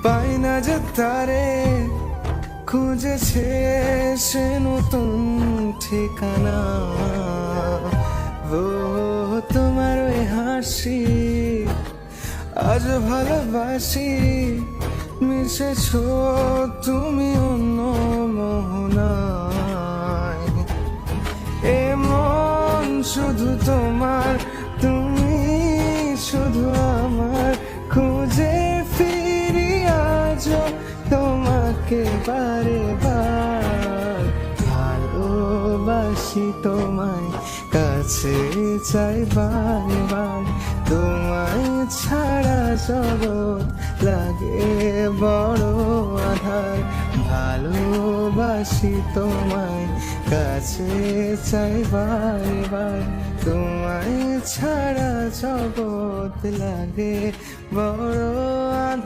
পাই না যে তারে, খুঁজেছে সে নতুন ঠিকানা। ও তোমার ওই হাসি আজ ভালোবাসি, মিশেছ তুমি অন্য মোহনায়। এ মন শুধু তোমার, তুমি শুধু আমার, খুঁজে ফিরি আজ তোমাকে বারে বার। ভালোবাসি তোমায়, কাছে চাই বারে বার, তোমায় ছাড়া জগৎ লাগে বড় আধার। ভালোবাসি তোমায়, কাছে চাই বারে বার, তোমায় ছাড়া জগৎ লাগে বড় আধার।